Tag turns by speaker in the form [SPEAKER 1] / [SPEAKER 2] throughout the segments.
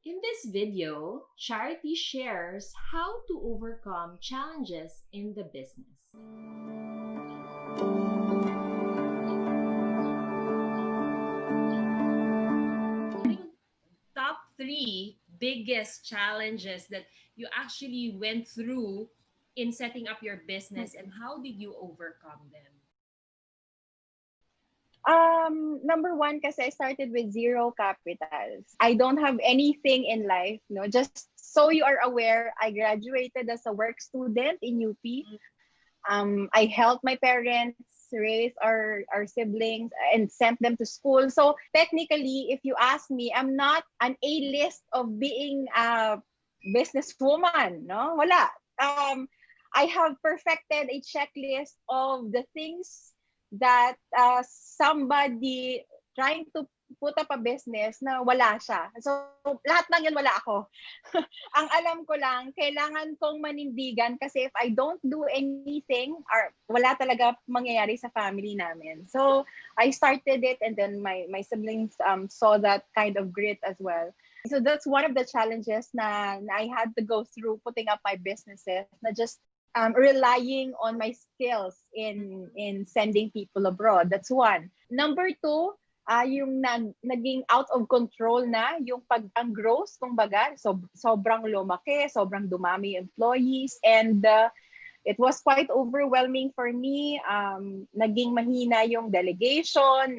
[SPEAKER 1] In this video, Charity shares how to overcome challenges in the business. Top 3 biggest challenges that you actually went through in setting up your business, and how did you overcome them?
[SPEAKER 2] Number one, kasi I started with zero capitals. I don't have anything in life, no. Just so you are aware, I graduated as a work student in UP. I helped my parents raise our siblings and sent them to school. So technically, if you ask me, I'm not an A-list of being a businesswoman, no? Wala. I have perfected a checklist of the things that somebody trying to put up a business na wala siya. So, lahat ng yun wala ako. Ang alam ko lang, kailangan kong manindigan kasi if I don't do anything, wala talaga mangyayari sa family namin. So, I started it and then my siblings saw that kind of grit as well. So, that's one of the challenges na I had to go through putting up my businesses, na just relying on my skills in sending people abroad. That's one. Number two, yung naging out of control na yung ang growth, kumbaga, so sobrang lumaki, sobrang dumami employees, and it was quite overwhelming for me. Naging mahina yung delegation,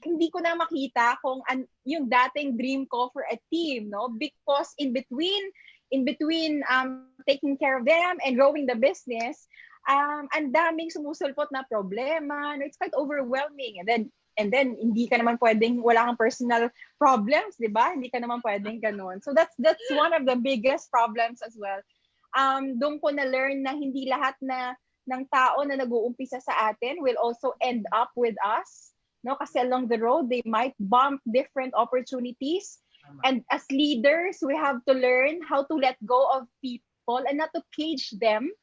[SPEAKER 2] hindi ko na makita kung yung dating dream ko for a team, no? Because in between taking care of them and growing the business, ang daming sumusulpot na problema. It's quite overwhelming. And then hindi ka naman pwedeng, wala kang personal problems, di ba? Hindi ka naman pwedeng ganun. So that's one of the biggest problems as well. Doon ko na-learn na hindi lahat ng tao na nag-uumpisa sa atin will also end up with us. No? Kasi along the road, they might bump different opportunities. And as leaders, we have to learn how to let go of people and not to cage them.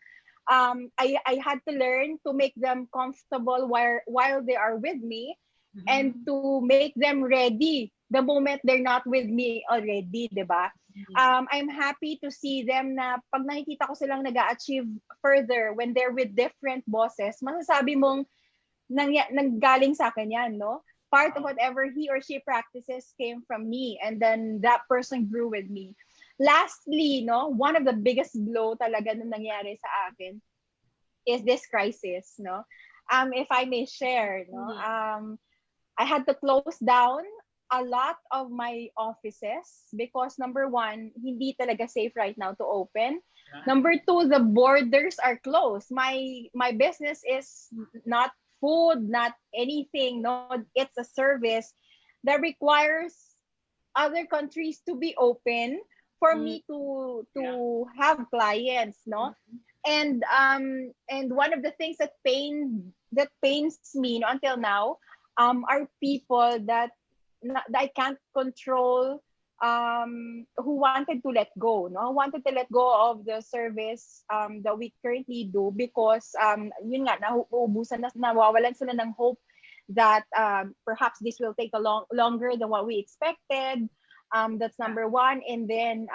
[SPEAKER 2] I had to learn to make them comfortable while they are with me, and to make them ready the moment they're not with me already, diba? I'm happy to see them na pag nakikita ko silang nag-achieve further when they're with different bosses, masasabi mong nanggaling sa akin yan, no? Part of whatever he or she practices came from me, and then that person grew with me. Lastly, no, one of the biggest blow talaga na nangyari sa akin is this crisis, no? If I may share, no, I had to close down a lot of my offices because number one, hindi talaga safe right now to open. Number two, the borders are closed. My business is not food, not anything. No, it's a service that requires other countries to be open for me to have clients, no? And one of the things that pains me, no, until now, are people that I can't control, who wanted to let go, no? Wanted to let go of the service that we currently do because yun nga, nauubusan na, nawawalan sila ng hope that perhaps this will take longer than what we expected. That's number one. And then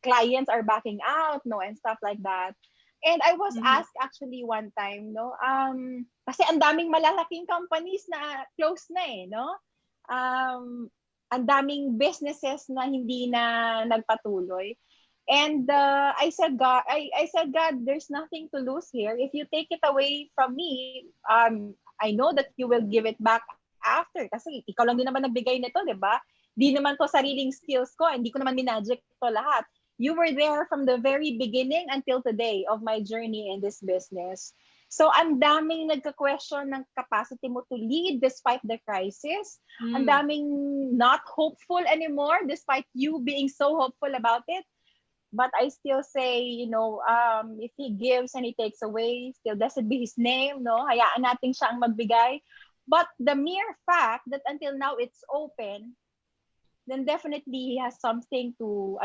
[SPEAKER 2] clients are backing out, no, and stuff like that. And I was asked actually one time, no, kasi ang daming malalaking companies na close na no? Ang daming businesses na hindi na nagpatuloy. And I said, God, there's nothing to lose here. If you take it away from me, I know that you will give it back after. Kasi ikaw lang din naman nagbigay nito, di ba? Di naman to sariling skills ko. Hindi ko naman minagic to lahat. You were there from the very beginning until today of my journey in this business. So, ang daming nagka-question ng capacity mo to lead despite the crisis. Ang daming not hopeful anymore despite you being so hopeful about it. But I still say, you know, if he gives and he takes away, still blessed be his name, no? Hayaan natin siyang magbigay. But the mere fact that until now it's open, then definitely he has something to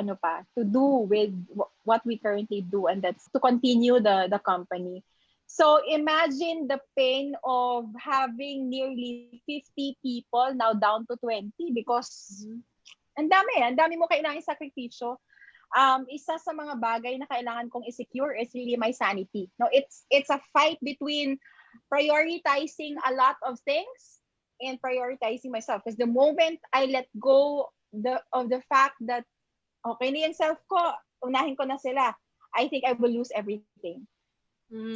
[SPEAKER 2] do with what we currently do, and that's to continue the company. So imagine the pain of having nearly 50 people now down to 20 because Ang dami mo kailangan sakripisyo. Isa sa mga bagay na kailangan kong i-secure is really my sanity. No, it's a fight between prioritizing a lot of things and prioritizing myself. Because the moment I let go of the fact that okay na yung self ko, unahin ko na sila, I think I will lose everything.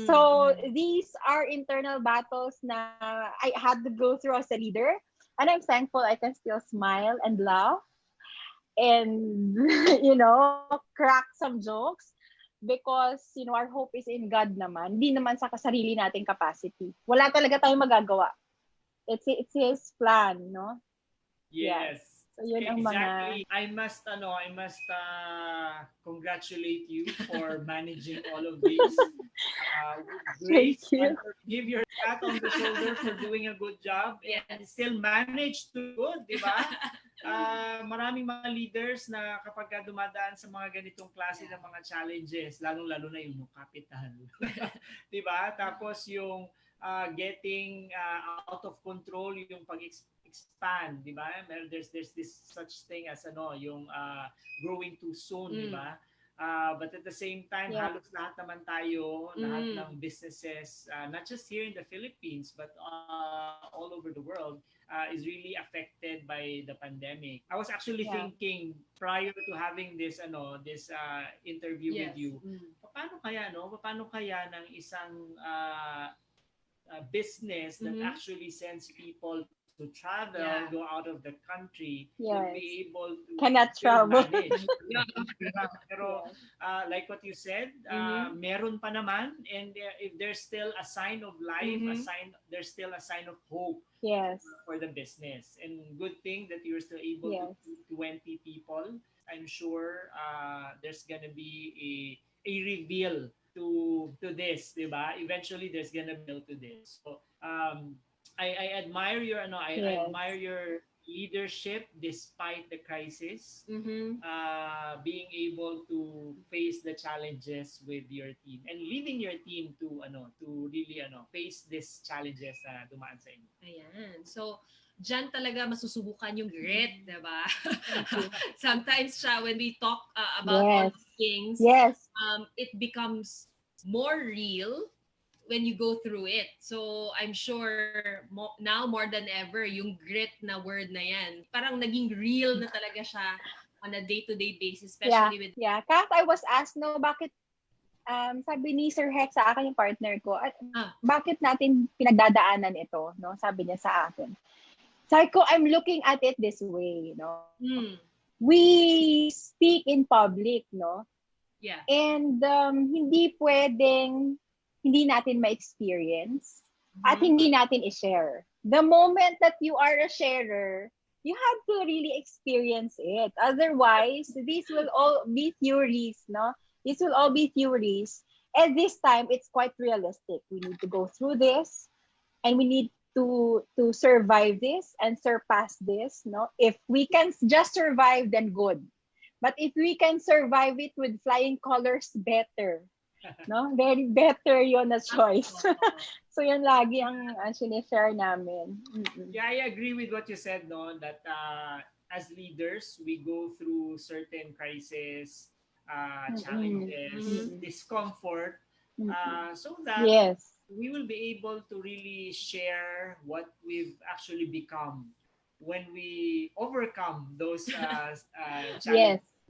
[SPEAKER 2] So these are internal battles na I had to go through as a leader, and I'm thankful I can still smile and laugh and crack some jokes because our hope is in God naman, hindi naman sa sarili nating capacity. Wala talaga tayong magagawa. It's His plan, no?
[SPEAKER 3] Yes.
[SPEAKER 2] So yun ang
[SPEAKER 3] Exactly. I must congratulate you for managing all of these. Grace, give your pat on the shoulder for doing a good job and still manage to good, di ba? Maraming mga leaders na kapag dumadaan sa mga ganitong klase ng mga challenges, lalong-lalo na yung capital. Di ba? Tapos yung getting out of control, yung pag-expand, di ba? There's this such thing as yung growing too soon, di ba? But at the same time, halos lahat naman tayo, lahat ng businesses, not just here in the Philippines, but all over the world, is really affected by the pandemic. I was actually thinking prior to having this interview with you, paano kaya ng isang business that actually sends people to travel, go out of the country, will be able to
[SPEAKER 2] cannot travel.
[SPEAKER 3] Manage. Pero like what you said, meron pa naman, and if there's still a sign of life, there's still a sign of hope for the business. And good thing that you're still able to keep 20 people. I'm sure there's gonna be a reveal to this, diba? Eventually there's gonna be to this. So I admire your I admire your leadership despite the crisis, being able to face the challenges with your team and leading your team to really face these challenges na dumaan sa inyo.
[SPEAKER 1] Ayan. So diyan talaga masusubukan yung grit, diba? Sometimes when we talk about all these things, it becomes more real when you go through it. So I'm sure now more than ever, yung grit na word na yan, parang naging real na talaga siya on a day-to-day basis, especially with...
[SPEAKER 2] Yeah, Kat, I was asked, bakit, sabi ni Sir Hex sa akin, yung partner ko, bakit natin pinagdadaanan ito, no? Sabi niya sa akin. Sabi ko, I'm looking at it this way, We speak in public, no?
[SPEAKER 1] Yeah.
[SPEAKER 2] And hindi pwedeng hindi natin ma-experience at hindi natin i-share. The moment that you are a sharer, you have to really experience it. Otherwise, these will all be theories, no? These will all be theories. And this time, it's quite realistic. We need to go through this, and we need to survive this and surpass this, no? If we can just survive, then good. But if we can survive it with flying colors, better. No? Very better yon na choice. So yan lagi ang sinishare namin.
[SPEAKER 3] Yeah, I agree with what you said, no? That as leaders, we go through certain crises, challenges, discomfort, so that we will be able to really share what we've actually become when we overcome those challenges.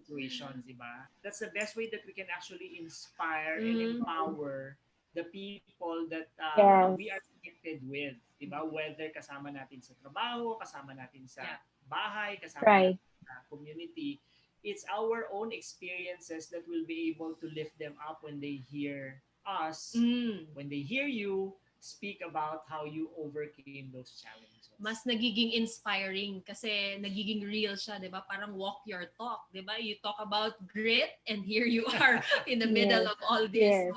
[SPEAKER 3] Situations, diba? That's the best way that we can actually inspire and empower the people that we are connected with, diba? Whether kasama natin sa trabaho, kasama natin sa bahay, kasama natin sa community, it's our own experiences that will be able to lift them up when they hear us, when they hear you speak about how you overcame those challenges.
[SPEAKER 1] Mas nagiging inspiring kasi nagiging real siya, 'di ba? Parang walk your talk, 'di ba? You talk about grit and here you are in the middle of all this.
[SPEAKER 2] Yes.